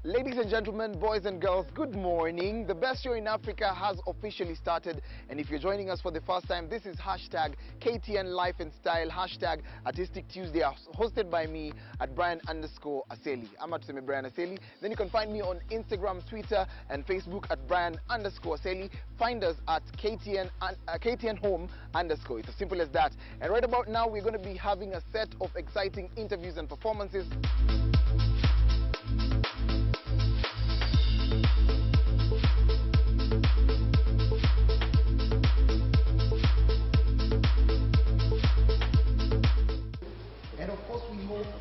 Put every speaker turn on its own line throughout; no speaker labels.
Ladies and gentlemen, boys and girls, good morning. The best show in Africa has officially started, and if you're joining us for the first time, this is hashtag KTN Life and Style, hashtag Artistic Tuesday, hosted by me at Brian_Aseli. I'm at Brian Aseli. Then you can find me on Instagram, Twitter, and Facebook at Brian_Aseli. Find us at KTN Home_. It's as simple as that. And right about now, we're going to be having a set of exciting interviews and performances.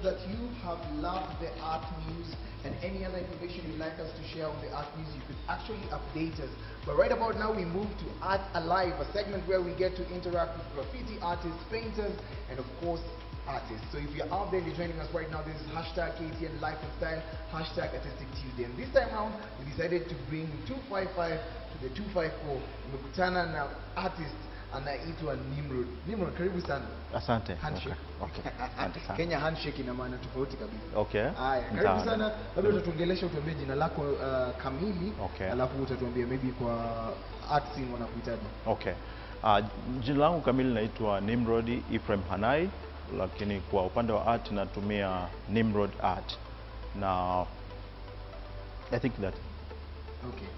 That you have loved the art news and any other information you'd like us to share on the art news, you could actually update us. But right about now, we move to Art Alive, a segment where we get to interact with graffiti artists, painters, and of course, artists. So if you're out there and you're joining us right now, this is hashtag KTN Life and Style, hashtag Artistic Tuesday. And this time around, we decided to bring 255 to the 254. Tumekutana na artists anaitwa Nimrod. Nimrod, karibu sana.
Asante.
Handshake.
Okay. Asante sana.
Kenya handshake ina maana tofauti kabisa.
Okay.
Haya, karibu sana. Labda utatuongelesha, utuambie jina lako kamili,
okay.
Alafu utatuambia maybe kwa art scene wanakuitaje.
Okay. Jina langu kamili naitwa Nimrod Ephraim Hanai, lakini kwa upande wa art natumia Nimrod Art. Na I think that.
Okay.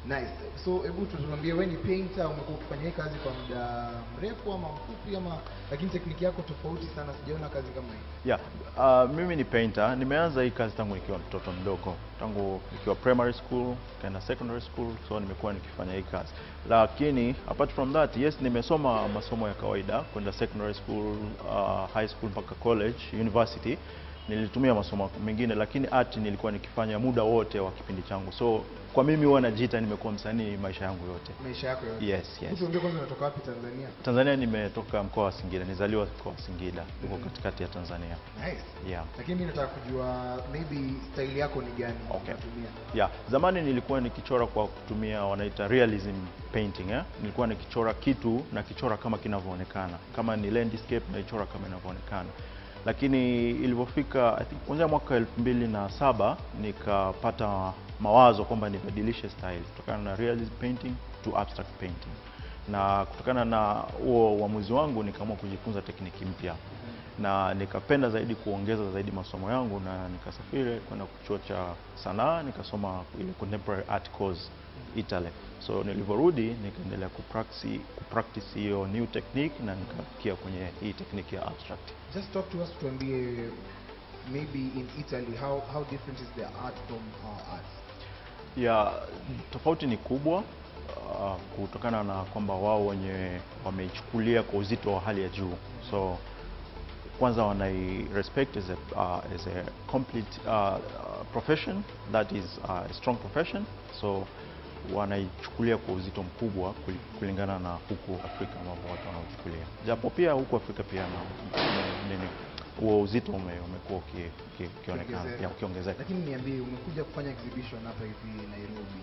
Nice. So hebu tutuambie, wewe ni painter, umekuwa ukifanya kazi kwa muda mrefu ama mfupi ama, lakini tekniki yako tofauti sana, sijaona kazi kama hii.
Yeah. Mimi ni painter. Nimeanza hii kazi tangu nikiwa mtoto mdogo. Tangu nikiwa primary school, kaenda secondary school, so nimekuwa nikifanya hii kazi. Lakini apart from that, yes, nimesoma masomo ya kawaida, kwenda secondary school, high school mpaka college, university. Nilitumia masomo mengine, lakini art nilikuwa nikifanya muda wote wa kipindi changu. So kwa mimi huwa najiita nimekuwa msanii maisha yangu yote.
Maisha yako yote?
Yes.
Tuambie kwanza, unatoka wapi Tanzania?
Tanzania nimetoka mkoa wa Singida. Nizaliwa mkoa wa Singida, huko katikati ya Tanzania.
Nice.
Yeah.
Lakini mimi nataka kujua maybe style yako ni gani unatumia?
Yeah. Zamani nilikuwa nikichora kwa kutumia wanaita realism painting, Nilikuwa nikichora kitu na kichora kama kinavyoonekana. Kama ni landscape naichora kama inavyoonekana. Lakini ilipofika I think kuanzia mwaka 2007 nikapata mawazo kwamba nibadilishe style kutokana na realism painting to abstract painting. Na kutokana na huo uamuzi wangu nikaamua kujifunza tekniki mpya. Na nikapenda zaidi kuongeza zaidi masomo yangu, na nikasafiri kwenda chuo cha sanaa nikasoma ile contemporary art course Italy. So nilivyorudi nikaendelea kupractice hiyo new technique na nikafikia kwenye hii technique ya abstract.
Just talk to us, tuambie maybe in Italy how different is the art from our art?
Yeah, tofauti ni kubwa kutokana na kwamba wao wenye wameichukulia kwa uzito wa hali ya juu. So kwanza wanai respect as a complete profession, that is a strong profession. So wanaichukulia kwa uzito mkubwa kulingana na huku Afrika ambao watu wanaochukulia. Japo pia huku Afrika pia huo uzito umekuwa ukionekana ukiongezeka.
Lakini niambie, umekuja kufanya exhibition hapa hivi Nairobi,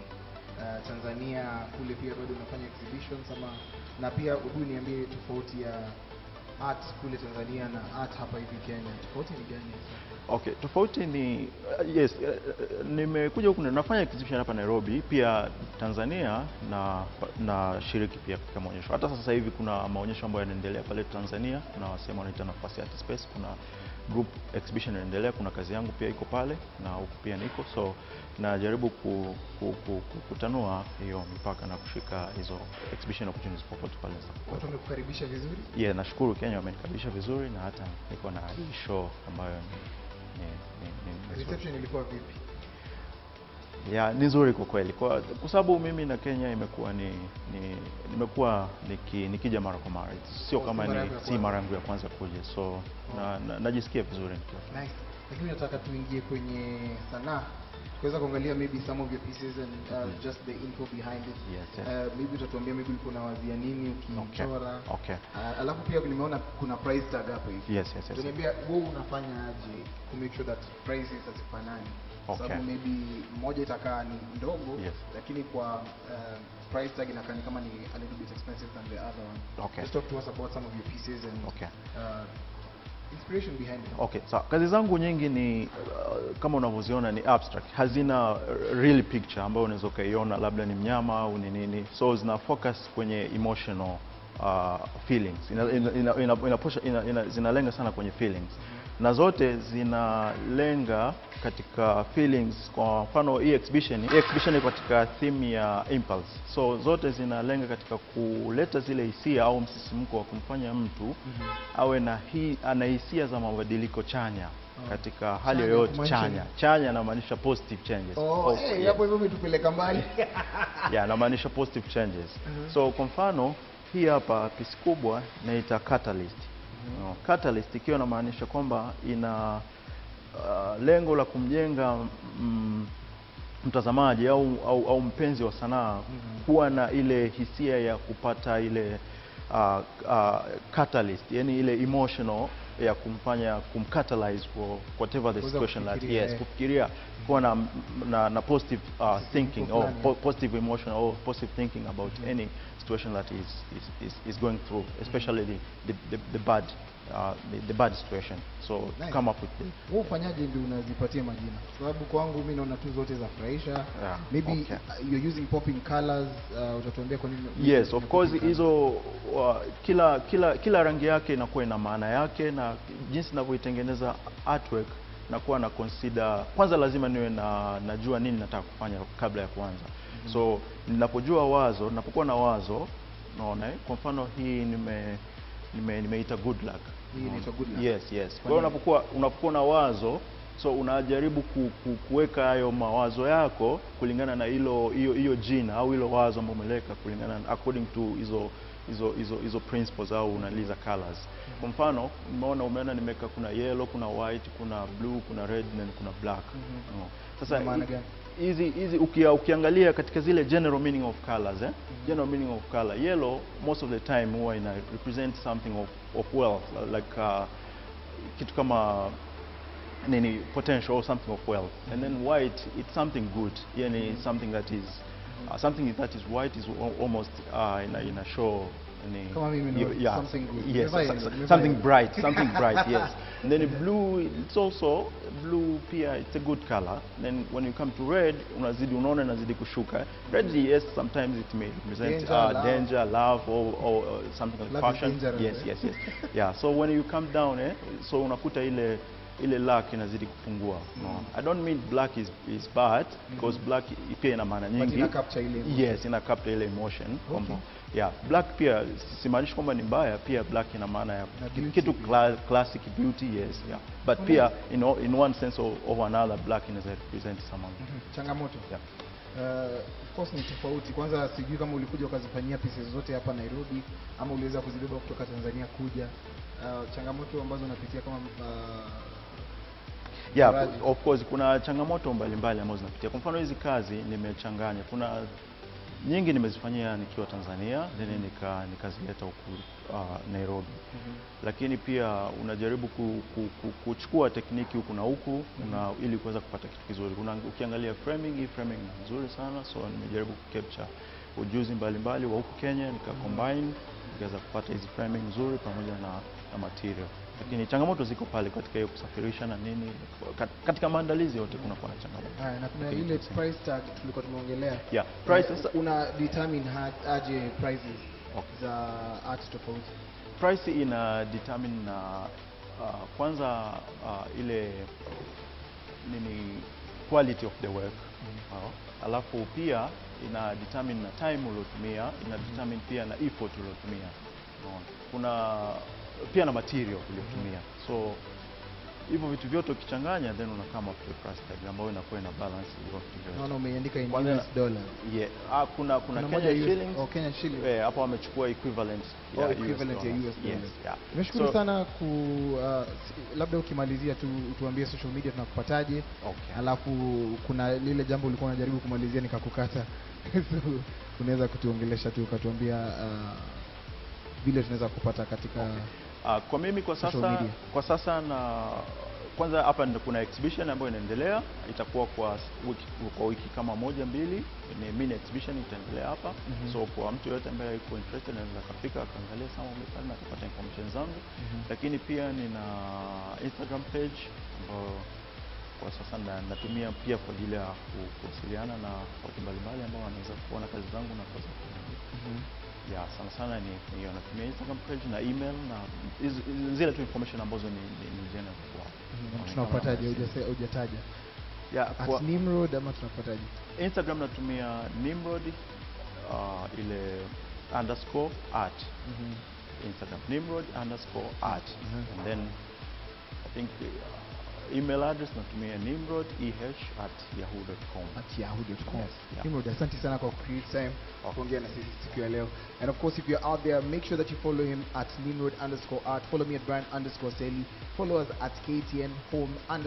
Tanzania kule pia bado unafanya exhibitions ama? Na pia hebu niambie tofauti ya art kule Tanzania na art hapa hivi Kenya, tofauti ni gani?
Okay, tofauti ni yes, nimekuja huku nafanya exhibition hapa Nairobi, pia Tanzania na shiriki pia katika maonyesho. Hata sasa hivi kuna maonyesho ambayo yanaendelea pale Tanzania, kuna wasema wanaita nafasi art space, kuna group exhibition inaendelea, kuna kazi yangu pia iko pale na huku pia niko. So najaribu kutanua hiyo mipaka na kushika hizo exhibition opportunities popote pale.
Watu wamekukaribisha vizuri?
Yeah, nashukuru Kenya wamenikaribisha vizuri, na hata niko na show ambayo
reception ilikuwa vipi?
Yeah, ni nzuri kwa kweli. Kwa sababu mimi na Kenya nimekuwa nikija mara kwa mara. Sio kama si mara yangu ya kwanza kuja. So najisikia vizuri nikiwa.
Nice. Lakini nataka tuingie kwenye sanaa. Tuweza kuangalia maybe some of your pieces and just the info behind it.
Yes.
Maybe utatuambia maybe ulikuwa unawazia nini ukichora.
Okay.
Alafu pia nimeona kuna price tag hapo hivi.
Yes.
Tunaambia wewe unafanya aje to make sure that prices hazifanani.
Okay.
Sababu maybe moja itakaa ni ndogo,
yes,
lakini kwa price tag inakaa kama ni a little bit expensive than the other one.
Okay.
Just talk to us about some of your pieces and
okay.
inspiration behind it?
Okay, so kazi zangu nyingi ni kama unavyoziona ni abstract, hazina real picture ambayo unaweza kuiona labda ni mnyama au ni nini, so zina focus kwenye emotional feelings, zinalenga sana kwenye feelings, na zote zinalenga katika feelings. Kwa mfano hii exhibition katika theme ya impulse, so zote zinalenga katika kuleta zile hisia au msisimko wa kumfanya mtu awe na ana hisia za mabadiliko chanya katika hali yoyote chanya inamaanisha positive changes.
Hapo hivyo umetupeleka mbali.
Yeah, inamaanisha positive changes. So kwa mfano hii hapa piece kubwa inaita catalyst. Catalyst ikiwa inamaanisha kwamba ina lengo la kumjenga mtazamaji au mpenzi wa sanaa kuwa na ile hisia ya kupata ile catalyst, yani ile emotional ya kumcatalyze for whatever the situation that kufikiria kuwa na positive thinking or positive emotion or positive thinking about any situation that is going through, especially the bad situation. So come up with it.
Wewe ufanyaje ndio unazipatia majina? Sababu kwangu mimi naona tu zote za furahisha. Maybe you're using popping colors, utatuambia kwa nini?
Yes, of course hizo kila rangi yake inakuwa ina maana yake, na jinsi ninavyoitengeneza artwork nakuwa na consider, kwanza lazima niwe najua nini nataka kufanya kabla ya kuanza. So ninapokuwa na wazo, unaona, kwa mfano hii nimeita good luck. Yes. Kwa hiyo unapokuwa na wazo, so unajaribu kuweka hayo mawazo yako kulingana na hiyo jina au hilo wazo ambalo umeleka, kulingana according to hizo principles au unaliza colors. Kwa mfano umeona nimeka kuna yellow, kuna white, kuna blue, kuna red na kuna black. Sasa hizi ukiangalia katika zile general meaning of colors, general meaning of color, yellow most of the time huwa ina represent something of wealth, like kitu kama nini, potential or something of wealth. And then white, it's something good, yani something that is white is almost in a show
something good.
Yes, something bright, yes. And then blue, it's also blue pia, it's a good color. Then when you come to red, unaona inazidi kushuka. Red, yes, sometimes it may represent danger, love or something like passion. Yes. Yeah, so when you come down, so unakuta ile luck inazidi kupungua. I don't mean black is bad, because black pia ina maana nyingi. Yes, ina capture ile emotion. Yeah, black pia simaanishi kwamba ni mbaya, pia black ina maana ya kitu classic beauty, yes, yeah. But pia in one sense or another, black inaweza represent someone.
Changamoto. Of course ni tofauti. Kwanza sijui kama ulikuja ukazifanyia pieces zote hapa Nairobi ama uliweza kuzibeba kutoka Tanzania kuja. Changamoto ambazo unapitia kama
yeah, of course kuna changamoto mbalimbali ambazo zinapitia. Kwa mfano hizi kazi nimechanganya. Kuna nyingi nimezifanyia nikiwa Tanzania, then nikazileta huku Nairobi. Lakini pia unajaribu kuchukua tekniki huku na huku ili kuweza kupata kitu kizuri. Ukiangalia hii framing ni nzuri sana, so nimejaribu kucapture ujuzi mbalimbali wa huku Kenya, combine nikaweza kupata hizi framing nzuri pamoja na material. Lakini changamoto ziko pale katika hiyo kusafirisha na nini, katika maandalizi yote kuna changamoto.
Na kuna ile price tag tulikuwa tumeongelea.
Yeah, prices
una determine aje prices za art tofauti.
Price ina determine na kwanza ile nini, quality of the work. Alafu pia ina determine na time uliotumia, ina determine pia na effort uliotumia. Kuna pia na material uliotumia. So hivyo vitu vyote ukichanganya, then unakama up with price tag ambayo inakuwa ina balance hizo vitu vyote.
Naona umeandika in US dollar.
Yeah, kuna Kenya shillings.
Kenya shillings.
Hapo wamechukua equivalent ya US dollar.
Yes, yeah. Nimeshukuru sana labda ukimalizia tuambie social media tunakupataje. Alafu kuna lile jambo ulikuwa unajaribu kumalizia nikakukata. So unaweza kutuongelesha tu ukatuambia vile tunaweza kupata katika
kwa mimi kwa sasa kwanza hapa ndio kuna exhibition ambayo inaendelea, itakuwa kwa wiki kama moja mbili, ni mini exhibition itaendelea hapa. So kwa mtu yote ambaye yuko interested anaweza kafika akaangalia sama pale na kupata information zangu. Lakini pia nina Instagram page ambayo kwa sasa natumia pia kwa ajili ya kuwasiliana na watu mbalimbali ambao wanaweza kuona kazi zangu na kuweza ya sana sana ni natumia Instagram page na email na zile tu information ambazo ni general kwa.
Tunapataje hujataja? At Nimrod ama tunapataje?
Instagram natumia Nimrod ile _art. Instagram Nimrod_art. And then I think email address natumia nimrod@yahoo.com.
Yes, Nimrod, asante sana kwa create time kuongea na sisi siku ya leo. And of course, if you're out there, make sure that you follow him at Nimrod_art. Follow me at Brian_Aseli. Follow us at KTN Home_. And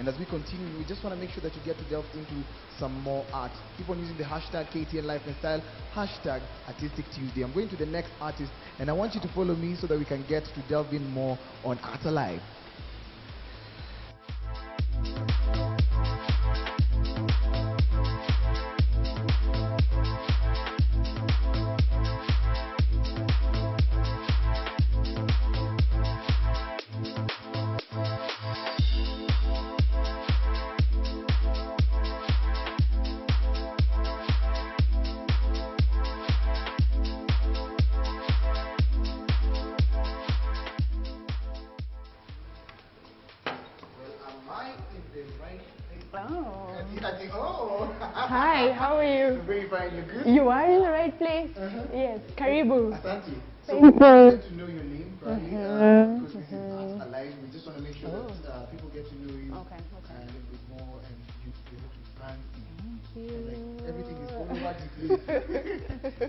as we continue, we just want to make sure that you get to delve into some more art. Keep on using the hashtag KTN Life and Style, hashtag Artistic Tuesday. I'm going to the next artist, and I want you to follow me so that we can get to delve in more on Art Alive.
Hi, how are you?
Very fine, you good?
You are in the right place. Yes, Karibu.
Asante. So
Thank
we
you.
get to know your name, probably, because this is Art Alive. We just want to make sure that people get to know you a little bit more, and you look fancy.
Thank you.
And like everything is all over the place.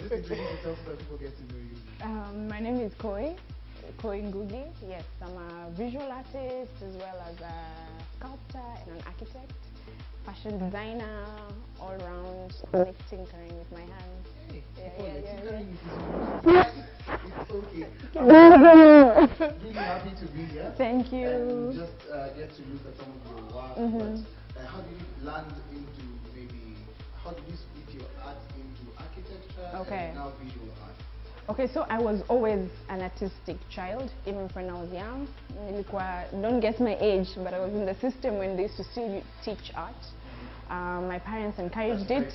Just introduce yourself so that people get to know you.
My name is Koi Ngugi. Yes, I'm a visual artist as well as a sculptor and an architect, fashion designer, all around, tinkering with my hands.
Hey,
Yeah.
It's okay. Really happy to be here.
Thank you.
And just get to look at some of your work. But how did you land into how did you split your art into architecture and now visual art?
Okay, so I was always an artistic child, even when I was young. Don't guess my age, but I was in the system when they used to still teach art. My parents encouraged it.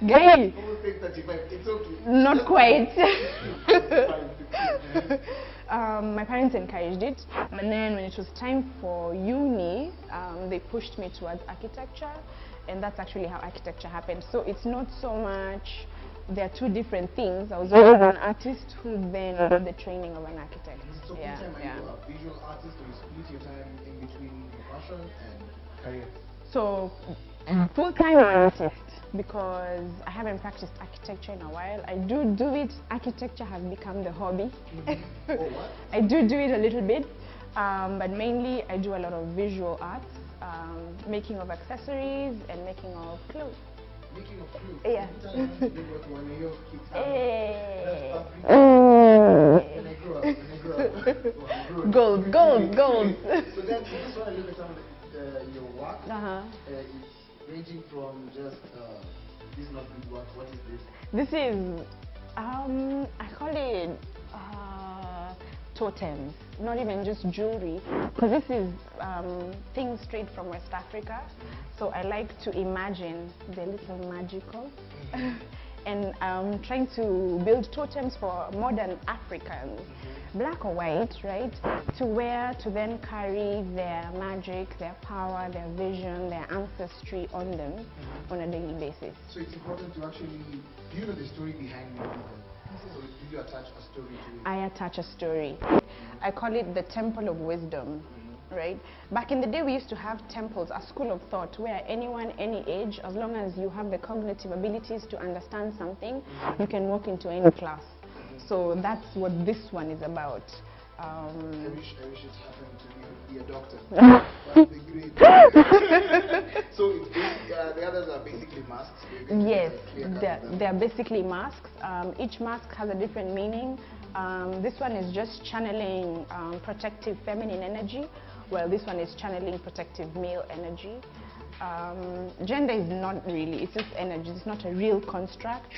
Gay!
It's okay.
Not quite. My parents encouraged it, but then when it was time for uni, they pushed me towards architecture, and that's actually how architecture happened. So it's not so much, there are two different things. I was always an artist who then got the training of an architect.
So full time are you a visual artist, or you split your time in between your passion and career?
So full-time artist, because I haven't practiced architecture in a while. I do it. Architecture has become the hobby.
Oh, what?
I do it a little bit, but mainly I do a lot of visual arts, making of accessories and making of clothes.
Making of clothes?
Yeah.
When I grow up.
Gold.
So then you just want to look at some of your work. It's ranging from just this is not good work. What is this?
This is I call it totems, not even just jewelry, because this is things straight from West Africa. So I like to imagine the little magical. And I'm trying to build totems for modern Africans, black or white, right? To wear, to then carry their magic, their power, their vision, their ancestry on them on a daily basis.
So it's important to actually, do you know the story behind maybe them? So do you attach a story to it?
I attach a story. I call it the Temple of Wisdom. Right? Back in the day, we used to have temples, a school of thought, where anyone, any age, as long as you have the cognitive abilities to understand something, you can walk into any class. So that's what this one is about.
I wish it happened to me. be a doctor. That's the grade. So it's the others are basically masks.
Yes, they're basically masks. Each mask has a different meaning. This one is just channeling protective feminine energy, while this one is channeling protective male energy. Gender is not really, it's just energy, it's not a real construct.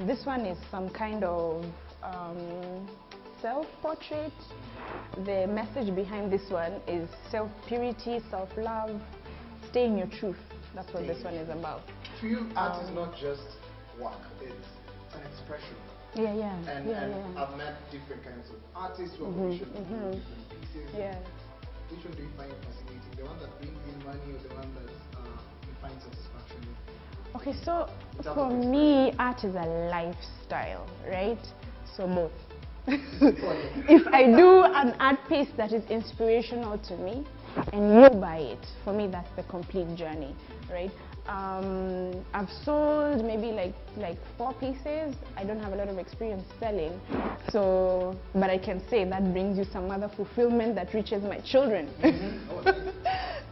This one is some kind of self-portrait. The message behind this one is self-purity, self-love, stay in your truth. That's what this one is about.
To you, art is not just work, it's an expression. And I've met different kinds of artists who are commissioned different pieces. Which one do you find fascinating? The one that brings in money or the one that you find satisfaction with?
Okay, so for me, art is a lifestyle, right? So both. If I do an art piece that is inspirational to me and you buy it, for me that's the complete journey, right? I've sold maybe like 4 pieces. I don't have a lot of experience selling, so but I can say that brings you some other fulfillment that reaches my children.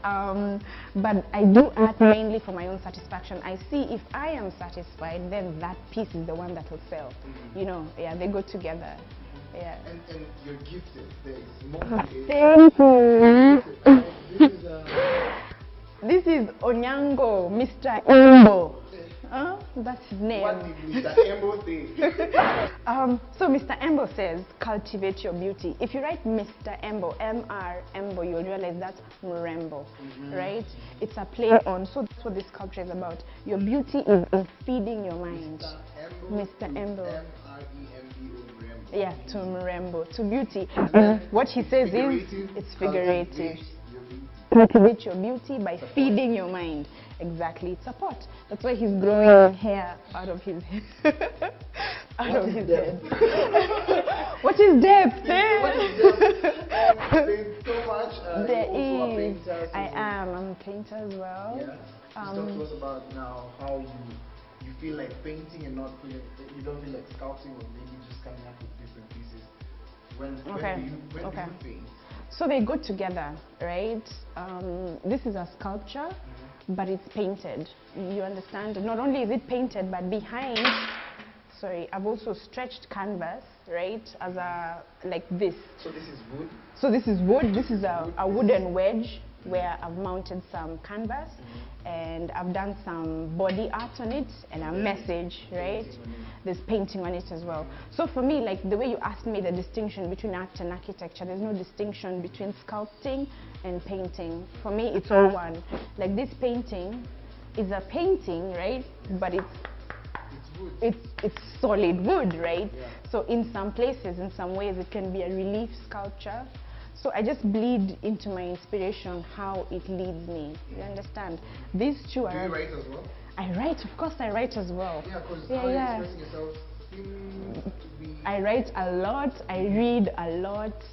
But I do art mainly for my own satisfaction. I see if I am satisfied, then that piece is the one that will sell. You know, they go together.
And you're gifted. There is more.
Thank you. This is Onyango, Mr. Embo. That's his name.
What did Mr. Embo say?
So Mr. Embo says, cultivate your beauty. If you write Mr. Embo, M-R, Embo, you'll realize that's Mrembo, right? It's a play on, so that's what this sculpture is about. Your beauty is in feeding your mind. Mr. Embo. M-R-E-M-B-O, Mrembo. Yeah, to Mrembo, to beauty. And what he says is, it's figurative. Cultivate your beauty by feeding your mind. Exactly, it's a pot. That's why he's growing hair out of his head. Out of his head. What is depth?
There's so much.
There is. I'm a painter as well.
Yeah. Talk to us about now how you feel like painting and not feeling, you don't feel like sculpting or maybe just coming up with different pieces. When do you paint?
So they go together, right? This is a sculpture, but it's painted. You understand? Not only is it painted, but behind, I've also stretched canvas, right? As a, like this.
So this is wood?
So this is wood. This is a wooden wedge where I've mounted some canvas and I've done some body art on it and a message, right? There's painting on it as well. So for me, like the way you asked me the distinction between art and architecture, there's no distinction between sculpting and painting. For me, it's all one. Like this painting is a painting, right? But it's solid wood, right? Yeah. So in some places, in some ways, it can be a relief sculpture. So I just bleed into my inspiration how it leads me. You understand? These two are.
Do you write as well?
I write, of course I write as well.
Yeah, because how you're expressing yourself
I write a lot, I read a lot.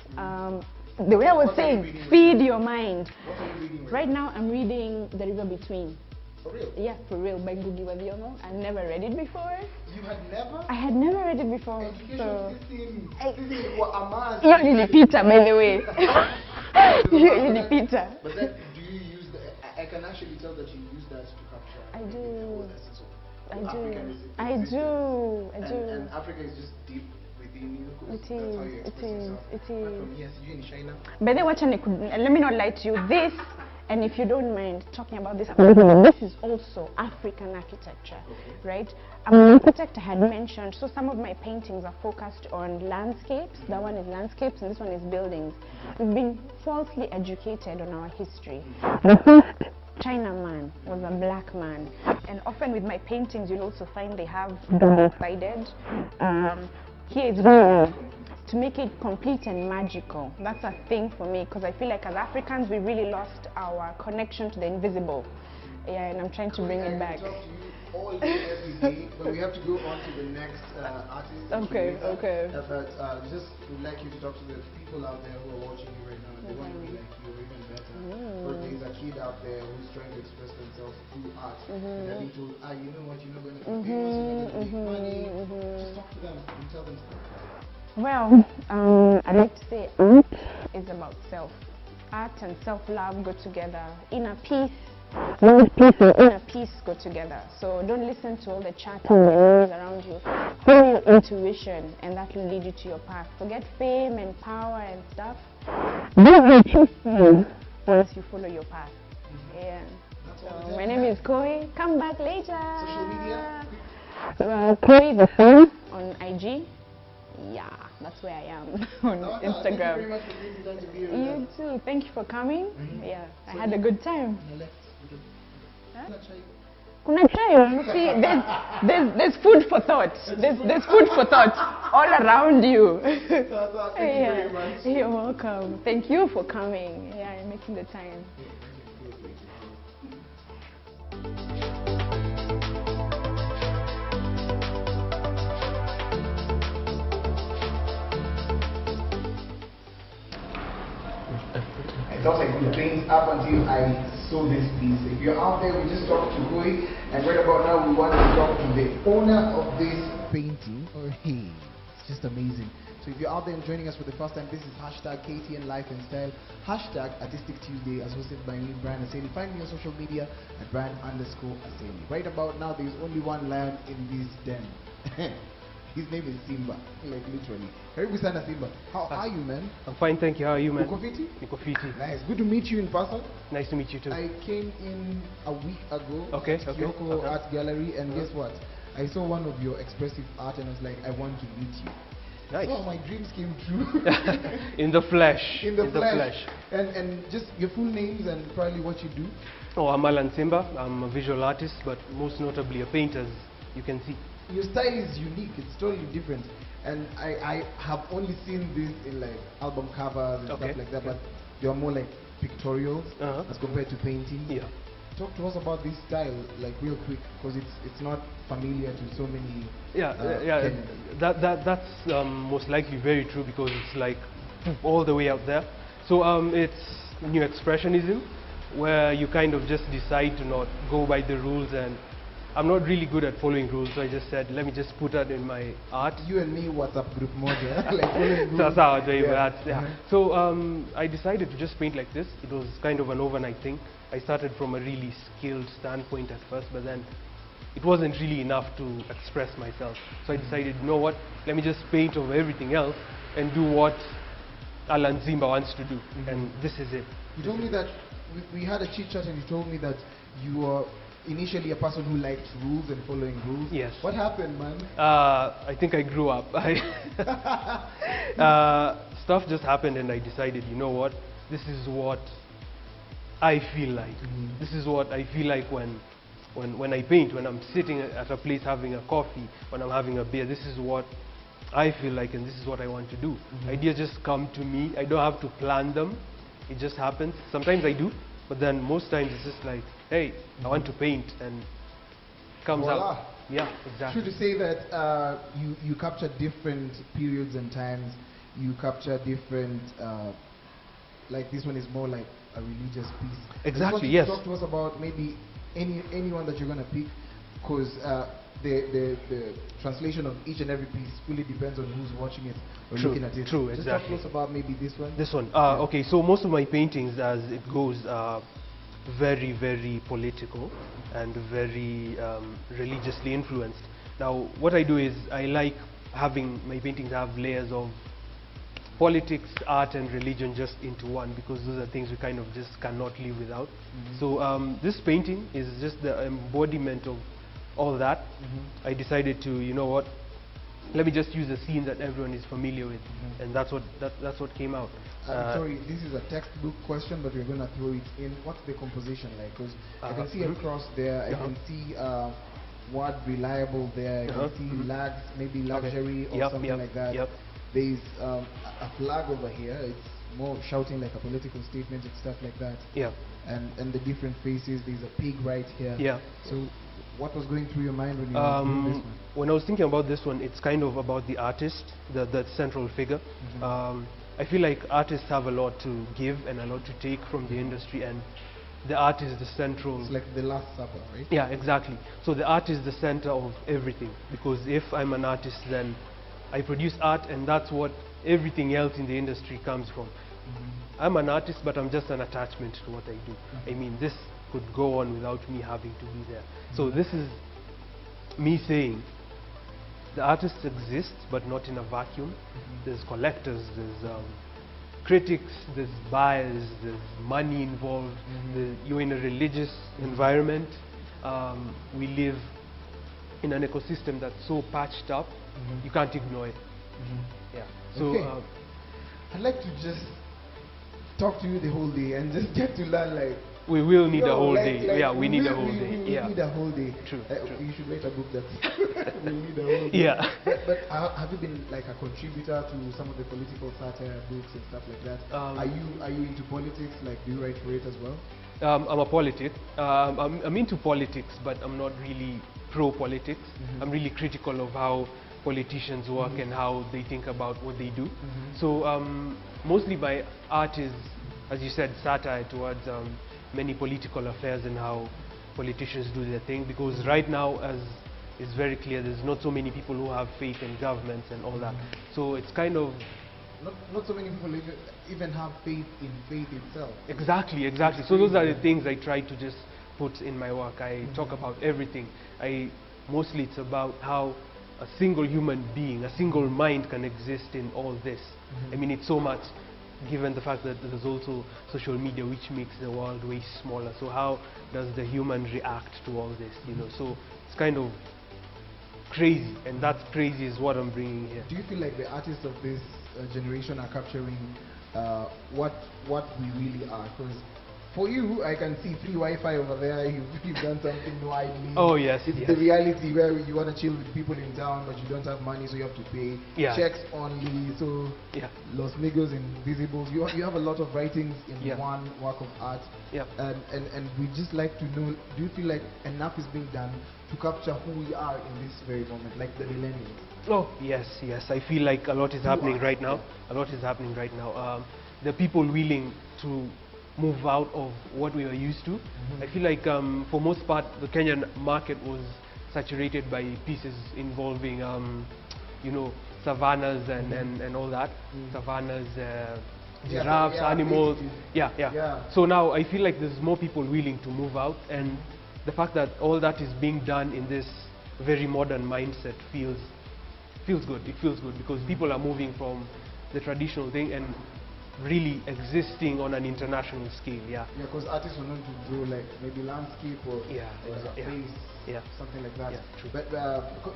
The way I was saying, feed your mind.
What are you reading
right now? I'm reading The River Between.
For real?
Yeah, for real, by Ngugi wa Thiong'o. I've never read it before.
You had never?
I had never read it before.
Education system what Amaz.
You're Peter, by the way. You're Peter.
But then, do you use I can actually tell that you use that to capture.
I do.
I do. And Africa is just deep within you.
It is.
From here, you in China.
But then let me not lie to you. This, and if you don't mind talking about this, this is also African architecture, right? I'm an architect, I had mentioned, so some of my paintings are focused on landscapes. That one is landscapes, and this one is buildings. We've been falsely educated on our history. The first Chinaman was a black man, and often with my paintings, you'll also find they have double-sided. Here it's really to make it complete and magical. That's a thing for me, because I feel like as Africans, we really lost our connection to the invisible. Yeah, and I'm trying to bring it back.
I talk to you all day, every day, but we have to go on to the next artist.
Okay.
But just would like you to talk to the people out there who are watching you right now, and they want to be like you or even better. Or there's a kid out there who's trying to express themselves through art, and they're being told, you know what, you're not going to be famous, you're not going to make money. Just talk to them and tell them stuff.
Well, I'd like to say art is about self. art and self-love go together. Inner peace, world peace and inner peace go together. So don't listen to all the chatter around you. Follow your intuition, and that will lead you to your path. Forget fame and power and stuff. Do what you feel once you follow your path. Yeah. So my name is Koi. Come back later.
Social media?
Koi the Phone on IG. Yeah, that's where I am on Instagram.
Thank you very much for taking time to be here.
You too. Thank you for coming. Yeah, I had a good time. Kuna chai? See, there's food for thought. There's food for thought all around you.
Thank you very much.
You're welcome. Thank you for coming. Yeah, and making the time.
I thought I could paint up until I saw this piece. If you're out there, we just talked to Gui, and right about now we want to talk to the owner of this painting. Oh, hey, it's just amazing. So if you're out there and joining us for the first time, this is hashtag KTN Life and Style, hashtag Artistic Tuesday, as hosted by me, Brian Aseli. Find me on social media at Brian_Aseli. Right about now, there's only one lion in this den. His name is Simba, like literally. Karibu sana Simba. How are you, man?
I'm fine, thank you. How are you, man?
Uko fiti?
Niko fiti.
Nice. Good to meet you in person.
Nice to meet you too.
I came in a week ago
Okay,
to
okay,
Kyoko
okay.
Art Gallery, and guess what? I saw one of your expressive art, and I was like, I want to meet you.
Nice.
So my dreams came true.
In the flesh.
In the flesh. And just your full names and probably what you do.
Oh, I'm Alan Simba. I'm a visual artist, but most notably a painter, as you can see.
Your style is unique. It's totally different. And I have only seen this in like album covers and
Okay,
stuff like that,
okay.
but they are more like pictorials
Uh-huh.
as compared to painting.
Yeah.
Talk to us about this style, like real quick, because it's not familiar to so many.
Yeah,
Kenyans.
that's most likely very true, because it's like all the way out there. So it's new expressionism, where you kind of just decide to not go by the rules, and I'm not really good at following rules, so I just said, let me just put that in my art.
You and me, WhatsApp group model, like following rules.
That's how I do it,
Yeah.
that's- yeah.
Mhm.
So I decided to just paint like this. It was kind of an overnight thing. I started from a really skilled standpoint at first, but then it wasn't really enough to express myself. So I decided, you know what, let me just paint over everything else and do what Alan Simba wants to do. And this is it.
You told me that we had a chit chat, and you told me that you were initially a person who liked rules and following rules.
Yes.
What happened, man?
I think I grew up. Stuff just happened, and I decided, you know what, this is what I feel like. This is what I feel like when I paint, when I'm sitting at a place having a coffee, when I'm having a beer. This is what I feel like, and this is what I want to do. Ideas just come to me. I don't have to plan them. It just happens. Sometimes I do, but then most times it's just like, hey, I want to paint, and it comes
Voila.
out. Yeah, exactly.
True to say that you capture different periods and times. You capture different, like this one is more like a religious piece.
Exactly,
I just want you
yes.
to talk to us about maybe anyone that you're going to pick, because the translation of each and every piece fully depends on who's watching it or
True,
looking at it.
true,
Just
exactly.
talk to us about maybe this one.
This one. Okay, so most of my paintings, as it goes, are very, very political and very religiously influenced. Now, what I do is I like having my paintings have layers of politics, art and religion just into one, because those are things we kind of just cannot live without. So this painting is just the embodiment of all that. I decided to, you know what, let me just use a scene that everyone is familiar with, and that's what came out.
I'm sorry, this is a textbook question, but we're going to throw it in. What's the composition like? Because I can see a cross there, I can see word reliable there, I can see lags, maybe luxury or something like that. There's a flag over here, it's more shouting like a political statement and stuff like that. And the different faces, there's a pig right here. So what was going through your mind when you were doing this one?
When I was thinking about this one, it's kind of about the artist, the central figure. I feel like artists have a lot to give and a lot to take from the industry, and the art is the central.
It's like the Last Supper, right?
Yeah, exactly. So the art is the center of everything, because if I'm an artist, then I produce art, and that's what everything else in the industry comes from. I'm an artist, but I'm just an attachment to what I do. I mean, this could go on without me having to be there. So this is me saying the artist exists, but not in a vacuum. There's collectors, there's critics, there's buyers, there's money involved. You're in a religious environment. We live in an ecosystem that's so patched up, you can't ignore it. Yeah. So
Okay. I'd like to just talk to you the whole day and just get to learn, like,
we will need a whole
like-
day.
like,
Yeah, we need a
will-
whole day.
We
Yeah.
need a whole day.
True, true.
You should write a book that we need a whole day.
Yeah.
But have you been like a contributor to some of the political satire books and stuff like that? Are you into politics? Like, do you write for it as well?
I'm a politic. I'm into politics, but I'm not really pro-politics. I'm really critical of how politicians work and how they think about what they do. So mostly my art is, as you said, satire towards many political affairs and how politicians do their thing. Because right now, as is very clear, there's not so many people who have faith in governments and all that. So it's kind of
Not so many people even have faith in faith itself.
exactly. So those are the things I try to just put in my work. I talk about everything. Mostly it's about how a single human being, a single mind can exist in all this. I mean, it's so much, given the fact that there's also social media, which makes the world way smaller. So how does the human react to all this, you know? So it's kind of crazy, and that's crazy is what I'm bringing here.
Do you feel like the artists of this generation are capturing what we really are? Because for you, I can see free Wi-Fi over there. You've done something widely.
Oh, yes,
It's
yes.
the reality where you want to chill with people in town, but you don't have money, so you have to pay.
Yeah.
Checks only. So
Yeah.
Los Migos, Invisibles. You have a lot of writings in
Yeah.
one work of art.
Yeah.
And we just like to know, do you feel like enough is being done to capture who we are in this very moment, like the millennials?
Oh, yes. I feel like a lot is happening right now. A lot is happening right now. The people willing to move out of what we were used to. I feel like for most part the Kenyan market was saturated by pieces involving you know, savannas and all that. Savannas, giraffes,
yeah,
animals.
basically.
Yeah. So now I feel like there's more people willing to move out, and the fact that all that is being done in this very modern mindset feels good. It feels good because people are moving from the traditional thing and really existing on an international scale. Yeah.
Yeah, because artists are known to draw like maybe landscape or, or a face, something like that.
Yeah, true.
But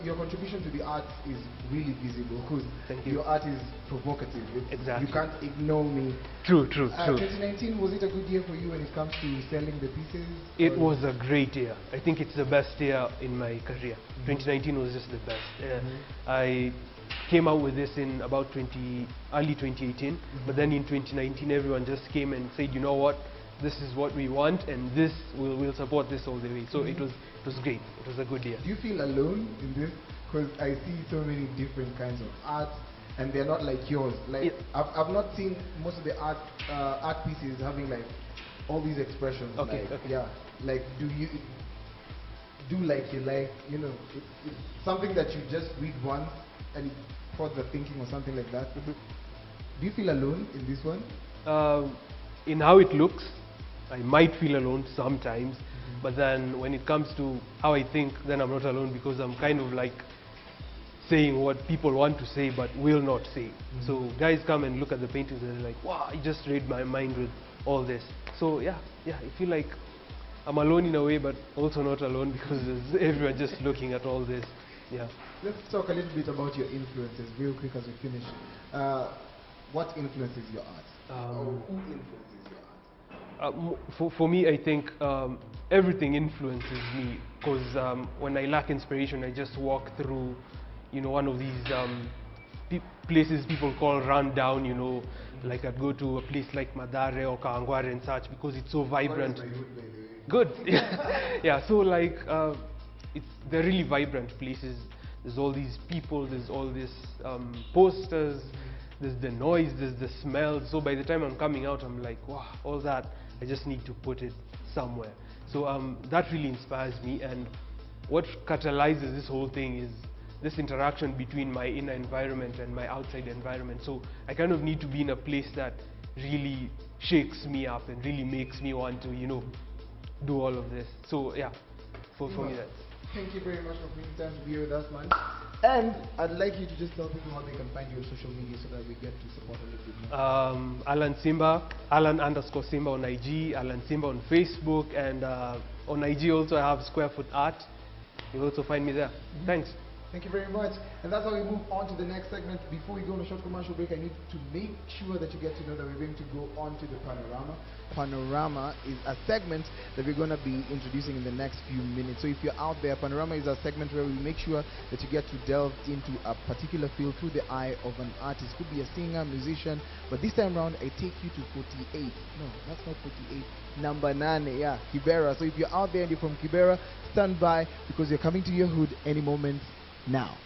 your contribution to the art is really visible because
Thank you.
your art is provocative.
Exactly.
You can't ignore me.
True.
2019, was it a good year for you when it comes to selling the pieces?
It
Or-
was a great year. I think it's the best year in my career. 2019 was just the best. I came out with this in about early 2018, but then in 2019 everyone just came and said, you know what, this is what we want, and this we'll support this all the way. So it was great. It was a good year.
Do you feel alone in this? Because I see so many different kinds of art, and they're not like yours. Like I've not seen most of the art pieces having like all these expressions.
Okay.
Yeah. Like, do you do like you like, you know, it's something that you just read once and it thoughts are thinking or something like that? Do you feel alone in this one?
In how it looks, I might feel alone sometimes, but then when it comes to how I think, then I'm not alone because I'm kind of like saying what people want to say but will not say. So guys come and look at the paintings and they're like, wow, I just read my mind with all this. So yeah, I feel like I'm alone in a way, but also not alone because there's everyone just looking at all this. Yeah.
Let's talk a little bit about your influences real quick as we finish. What influences your art? Or who influences your art?
For me, I think everything influences me because when I lack inspiration, I just walk through, you know, one of these places people call rundown, you know, like I'd go to a place like Matara or Kawangware and such because it's so vibrant.
What is my hood, by the way?
Good. Yeah, so like they're really vibrant places. There's all these people, there's all these posters, there's the noise, there's the smell. So by the time I'm coming out, I'm like, wow, all that, I just need to put it somewhere. So that really inspires me, and what catalyzes this whole thing is this interaction between my inner environment and my outside environment. So I kind of need to be in a place that really shakes me up and really makes me want to, you know, do all of this. So yeah, for me that's.
Thank you very much for being time to be here with us, man. And I'd like you to just tell people how they can find you on social media so that we get to support a little bit more.
Alan Simba, Alan_Simba on IG, Alan Simba on Facebook, and on IG also I have Square Foot Art. You'll also find me there. Thanks.
Thank you very much. And that's how we move on to the next segment. Before we go on a short commercial break, I need to make sure that you get to know that we're going to go on to the Panorama. Panorama is a segment that we're going to be introducing in the next few minutes. So if you're out there, Panorama is a segment where we make sure that you get to delve into a particular field through the eye of an artist. Could be a singer, musician, but this time around I take you to 48. No, that's not 48. Number 9, yeah, Kibera. So if you're out there and you're from Kibera, stand by because you're coming to your hood any moment now.